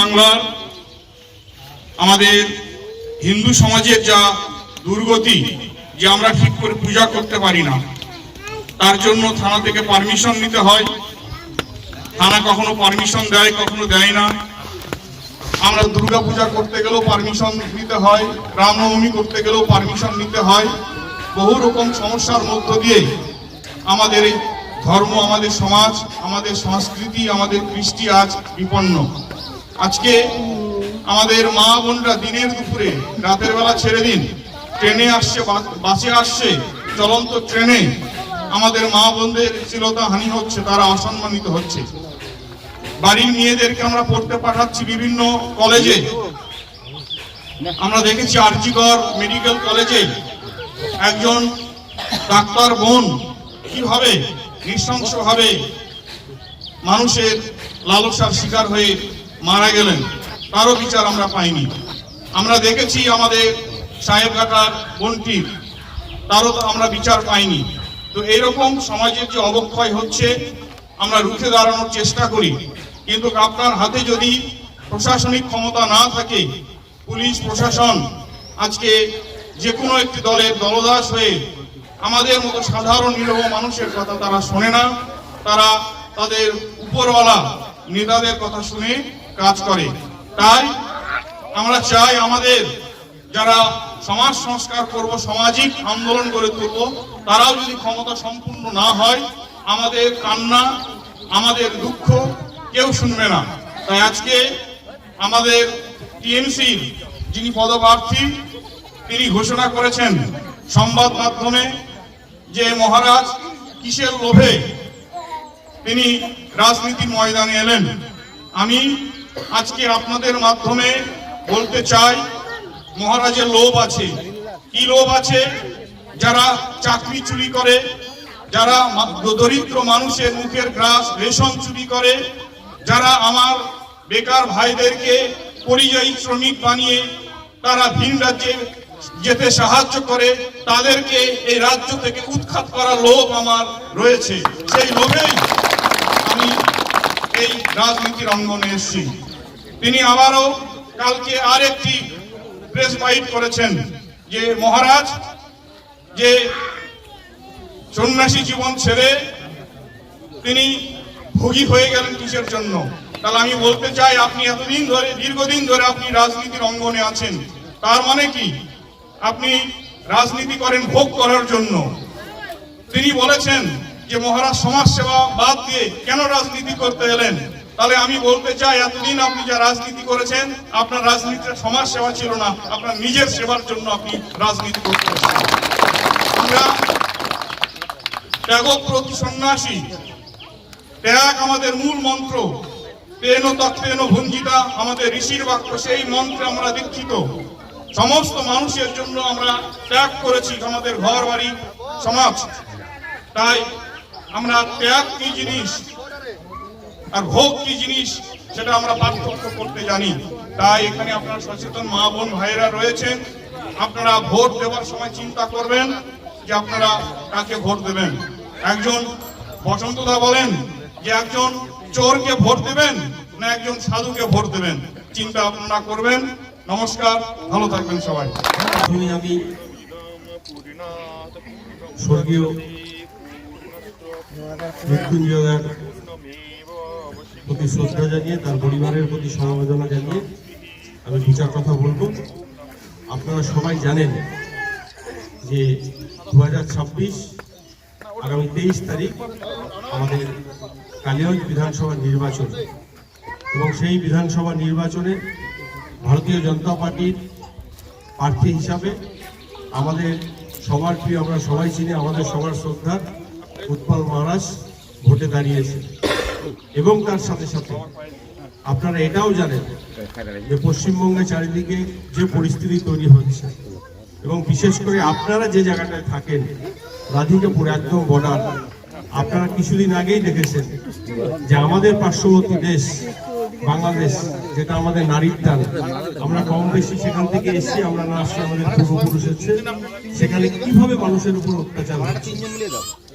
বাংলার আমাদের হিন্দু সমাজের যা দুর্গতি যে আমরা ঠিক করে পূজা করতে পারি না, তার জন্য থানা থেকে পারমিশন নিতে হয়। থানা কখনো পারমিশন দেয়, কখনো দেয় না। আমরা দুর্গা পূজা করতে গেলেও পারমিশন নিতে হয়, রামনবমী করতে গেলেও পারমিশন নিতে হয়। বহু রকম সমস্যার মধ্য দিয়ে আমাদের এই ধর্ম, আমাদের সমাজ, আমাদের সংস্কৃতি, আমাদের কৃষ্টি আজ বিপন্ন। আজকে আমাদের মা বোনরা দিনের দুপুরে, রাতের বেলা ছেড়ে দিন, ট্রেনে আসছে, বাসে আসছে, চলন্ত ট্রেনে আমাদের মা বোনদের শ্লীলতা হানি হচ্ছে, তারা অসম্মানিত হচ্ছে। বাড়ির মেয়েদেরকে আমরা পড়তে পাঠাচ্ছি বিভিন্ন কলেজে। আমরা দেখেছি আরজিকর মেডিকেল কলেজে একজন ডাক্তার বোন কিভাবে নৃশংসভাবে মানুষের লালসার শিকার হয়ে মারা গেলেন, তারও বিচার আমরা পাইনি। আমরা দেখেছি আমাদের সাহেবঘাটার বোনটির, তারও আমরা বিচার পাইনি। তো এইরকম সমাজের যে অবক্ষয় হচ্ছে, আমরা রুখে দাঁড়ানোর চেষ্টা করি, কিন্তু আপনার হাতে যদি প্রশাসনিক ক্ষমতা না থাকে, পুলিশ প্রশাসন আজকে যে কোনো একটি দলের দলদাস হয়ে আমাদের মতো সাধারণ নিরহ মানুষের কথা তারা শোনে না, তারা তাদের উপরওয়ালা নেতাদের কথা শুনে কাজ করে। তাই আমরা চাই আমাদের যারা সমাজ সংস্কার করব, সামাজিক আন্দোলন গড়ে তুলব, তারাও যদি ক্ষমতা সম্পূর্ণ না হয়, আমাদের কান্না, আমাদের দুঃখ কেউ শুনবে না। তাই আজকে আমাদের টিএমসির যিনি পদপ্রার্থী, তিনি ঘোষণা করেছেন সংবাদ মাধ্যমে যে মহারাজ কিসের লোভে তিনি রাজনীতির ময়দানে এলেন। আমি আজকে আপনাদের মাধ্যমে বলতে চাই, মহারাজের লোভ আছে। কি লোভ আছে? যারা চাকরি চুরি করে, যারা দরিদ্র মানুষের মুখের গ্রাস রেশন চুরি করে, যারা আমার বেকার ভাইদেরকে পরিযায়ী শ্রমিক বানিয়ে তারা ভিন রাজ্যে যেতে সাহায্য করে, তাদেরকে এই রাজ্য থেকে উৎখাত করার লোভ আমার রয়েছে। সেই লোভেই আমি এই রাজনীতির অঙ্গনে এসেছি। তিনি আবারও কালকে আরেকটি প্রেস বাইট করেছেন যে মহারাজ যে সন্ন্যাসী জীবন ছেড়ে তিনি ভোগী হয়ে গেলেন কিসের জন্য। তাহলে আমি বলতে চাই, আপনি এতদিন ধরে, দীর্ঘদিন ধরে আপনি রাজনীতির অঙ্গনে আছেন, তার মানে কি আপনি রাজনীতি করেন ভোগ করার জন্য? তিনি বলেছেন যে মহারাজ সমাজ সেবা বাদ দিয়ে কেন রাজনীতি করতে এলেন। তাহলে আমি বলতে চাই, এতদিন আপনি যা রাজনীতি করেছেন, আপনার রাজনীতির সমাজ সেবা ছিল না, আপনার নিজের সেবার জন্য আপনি রাজনীতি করতে এসেছেন। আমরা ত্যাগ প্রতি সন্ন্যাসী, ত্যাগ আমাদের মূল মন্ত্র, তেন তত্ত্বেন ভঞ্জিতা আমাদের ঋষির বাক্য, সেই মন্ত্রে আমরা দীক্ষিত। সমস্ত মানুষের জন্য আমরা ত্যাগ করেছি, আমাদের ঘর বাড়ি সমাজ। তাই আমরা ত্যাগ কি জিনিস আর ভোগ কি জিনিস সেটা আমরা পার্থক্য করতে জানি। তাই এখানে আপনারা সচেতন মা বোন ভাইয়েরা রয়েছেন, আপনারা ভোট দেওয়ার সময় চিন্তা করবেন যে আপনারা কাকে ভোট দেবেন। একজন বসন্তদা বলেন যে একজন চোরকে ভোট দেবেন না একজন সাধুকে ভোট দেবেন, চিন্তা আপনারা করবেন। নমস্কার, ভালো থাকবেন সবাই। আমি স্বর্গীয় মৃত্যুঞ্জয়ের প্রতি শ্রদ্ধা জানিয়ে, তার পরিবারের প্রতি সমবেদনা জানিয়ে আমি দু চার কথা বলবো। আপনারা সবাই জানেন যে 2026 আগামী 23 তারিখ আমাদের কালিয়াগঞ্জ বিধানসভা নির্বাচন, এবং সেই বিধানসভা নির্বাচনে ভারতীয় জনতা পার্টির প্রার্থী হিসাবে আমাদের সবার প্রিয়, আমরা সবাই চিনি, আমাদের সবার শ্রদ্ধার উৎপল মহারাজ ভোটে দাঁড়িয়েছে। এবং তার সাথে সাথে আপনারা এটাও জানেন যে পশ্চিমবঙ্গে চারিদিকে যে পরিস্থিতি তৈরি হচ্ছে, এবং বিশেষ করে আপনারা যে জায়গাটায় থাকেন, রাধিকাপুর একদম বর্ডার, আপনারা কিছুদিন আগেই দেখেছেন যে আমাদের পার্শ্ববর্তী দেশ বাংলাদেশ, যেটা আমাদের নারীর টান, আমরা কম বেশি সেখান থেকে এসেছি, আমরা না আসছি আমাদের পূর্বপুরুষ হচ্ছে, সেখানে কিভাবে মানুষের উপর অত্যাচার হচ্ছে,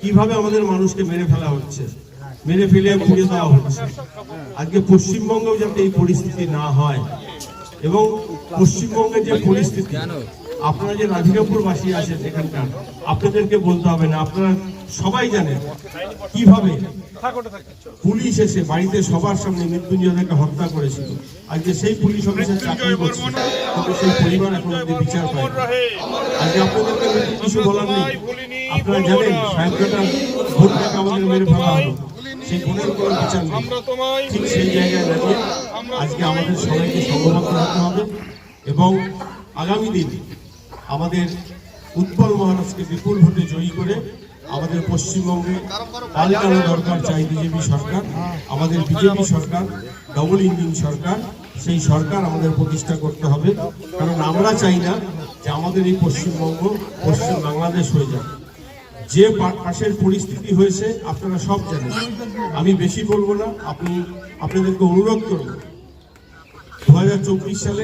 কিভাবে আমাদের মানুষকে মেরে ফেলা হচ্ছে। মেরে ফেলে পুড়িয়ে দেওয়া হচ্ছে। আজকে পশ্চিমবঙ্গেও যাতে এই পরিস্থিতি না হয়, এবং পশ্চিমবঙ্গের যে পরিস্থিতি, আপনারা যে রাধিকাপুরবাসী আছেন এখানকার, আপনাদেরকে বলতে হবে না, আপনারা সবাই জানেন কিভাবে পুলিশ এসে বাড়িতে সবার সামনে মৃত্যুঞ্জয়কে হত্যা করেছিল। আজকে সেই পুলিশ অফিসার চাকরি করছে, কিন্তু সেই পরিবার এখন অব্দি বিচার পায়। আজকে আপনাদেরকে কিছু বলার নেই। আপনারা জানেন সাহেবঘাটার ভোটটাকে আমাদের মেরে ফেলা হলো, সেই ভোটের কোনো বিচার নেই। ঠিক সেই জায়গায় দাঁড়িয়ে আজকে আমাদের সবাইকে সংঘবদ্ধ হতে হবে, এবং আগামী দিন আমাদের উৎপল মহারাজকে বিপুল ভোটে জয়ী করে আমাদের পশ্চিমবঙ্গে পাল্টানো দরকার। চাই বিজেপি সরকার, আমাদের বিজেপি সরকার, ডবল ইঞ্জিন সরকার, সেই সরকার আমাদের প্রতিষ্ঠা করতে হবে। কারণ আমরা চাই না যে আমাদের এই পশ্চিমবঙ্গ পশ্চিম বাংলাদেশ হয়ে যাক। যে পাশের পরিস্থিতি হয়েছে আপনারা সব জানেন, আমি বেশি বলবো না। আপনাদেরকে অনুরোধ করব, 2024 সালে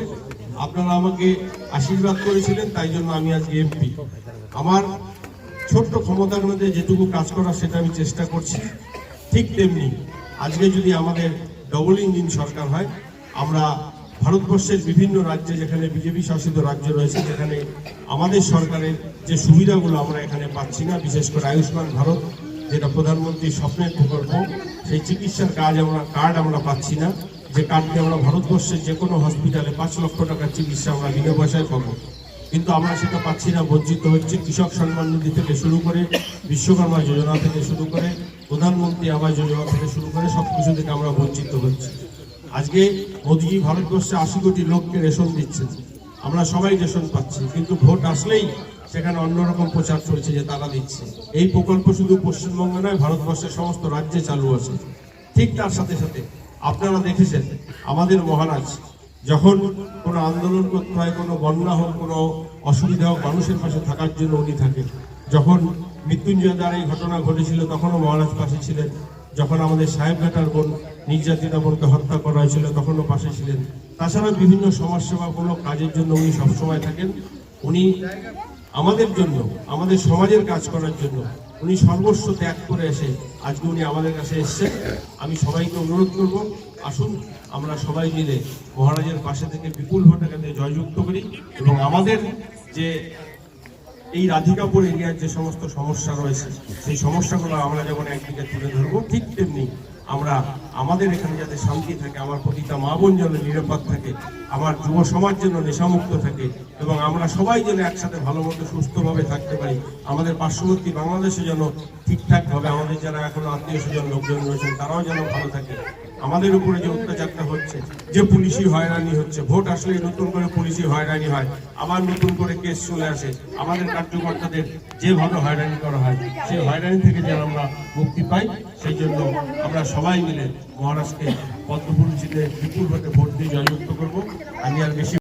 আপনারা আমাকে আশীর্বাদ করেছিলেন, তাই জন্য আমি আজকে এমপি। আমার ছোট্ট ক্ষমতার মধ্যে যেটুকু কাজ করার সেটা আমি চেষ্টা করছি। ঠিক তেমনি আজকে যদি আমাদের ডবল ইঞ্জিন সরকার হয়, আমরা ভারতবর্ষের বিভিন্ন রাজ্যে, যেখানে বিজেপি শাসিত রাজ্য রয়েছে, যেখানে আমাদের সরকারের যে সুবিধাগুলো আমরা এখানে পাচ্ছি না, বিশেষ করে আয়ুষ্মান ভারত, যেটা প্রধানমন্ত্রীর স্বপ্নের প্রকল্প, সেই চিকিৎসার কার্ড আমরা পাচ্ছি না, যে কার্ডকে আমরা ভারতবর্ষের যে কোনো হসপিটালে 5 লক্ষ টাকার চিকিৎসা আমরা বিনা পয়সায় পাবো, কিন্তু আমরা সেটা পাচ্ছি না, বঞ্চিত হচ্ছে। কৃষক সম্মান নিধি থেকে শুরু করে, বিশ্বকর্মা যোজনা থেকে শুরু করে, প্রধানমন্ত্রী আবাস যোজনা থেকে শুরু করে সব কিছু থেকে আমরা বঞ্চিত হচ্ছি। আজকে মোদীজি ভারতবর্ষে 80 কোটি লোককে রেশন দিচ্ছেন, আমরা সবাই রেশন পাচ্ছি, কিন্তু ভোট আসলেই সেখানে অন্যরকম প্রচার চলছে যে তারা দিচ্ছে। এই প্রকল্প শুধু পশ্চিমবঙ্গে নয়, ভারতবর্ষের সমস্ত রাজ্যে চালু আছে। ঠিক তার সাথে সাথে আপনারা দেখেছেন আমাদের মহারাজ যখন কোনো আন্দোলন করতে হয়, কোনো বন্যা হোক, কোনো অসুবিধা হোক, মানুষের পাশে থাকার জন্য উনি থাকেন। যখন মৃত্যুঞ্জয় দ্বারা এই ঘটনা ঘটেছিল তখনও মহারাজ পাশে ছিলেন। যখন আমাদের সাহেবঘাটার বোন নির্যাতিতা বোনকে হত্যা করা হয়েছিল তখনও পাশে ছিলেন। তাছাড়া বিভিন্ন সমাজসেবামূলক কাজের জন্য উনি সবসময় থাকেন। উনি আমাদের জন্য, আমাদের সমাজের কাজ করার জন্য উনি সর্বস্ব ত্যাগ করে এসে আজকে উনি আমাদের কাছে এসেছেন। আমি সবাইকে অনুরোধ করব, আসুন আমরা সবাই মিলে মহারাজের পাশে থেকে বিপুল ভোটে জয়যুক্ত করি, এবং আমাদের যে এই রাধিকাপুর এরিয়ার যে সমস্ত সমস্যা রয়েছে সেই সমস্যাগুলো আমরা যেমন একদিকে তুলে ধরবো, ঠিক তেমনি আমরা আমাদের এখানে যাতে শান্তি থাকে, আমার প্রতিটা মা বোন যেন নিরাপদ থাকে, আমার যুব সমাজ যেন নেশামুক্ত থাকে, এবং আমরা সবাই যেন একসাথে ভালো মতো সুস্থভাবে থাকতে পারি। আমাদের পার্শ্ববর্তী বাংলাদেশে যেন ঠিকঠাকভাবে আমাদের যারা এখনো আত্মীয় স্বজন লোকজন রয়েছেন তারাও যেন ভালো থাকে। আমাদের উপরে যে অত্যাচারটা হচ্ছে, যে পুলিশি হয়রানি হচ্ছে, ভোট আসলে নতুন করে পুলিশি হয়রানি হয়, আবার নতুন করে কেস চলে আসে, আমাদের কার্যকর্তাদের যেভাবে হয়রানি করা হয় সেই হয়রানি থেকে যেন আমরা মুক্তি পাই, সেই জন্য আমরা সবাই মিলে মহারাজকে পদ্মফুল জিতে বিপুল ভোটে ভোট দিয়ে জয়যুক্ত করবো। আমি আর বেশি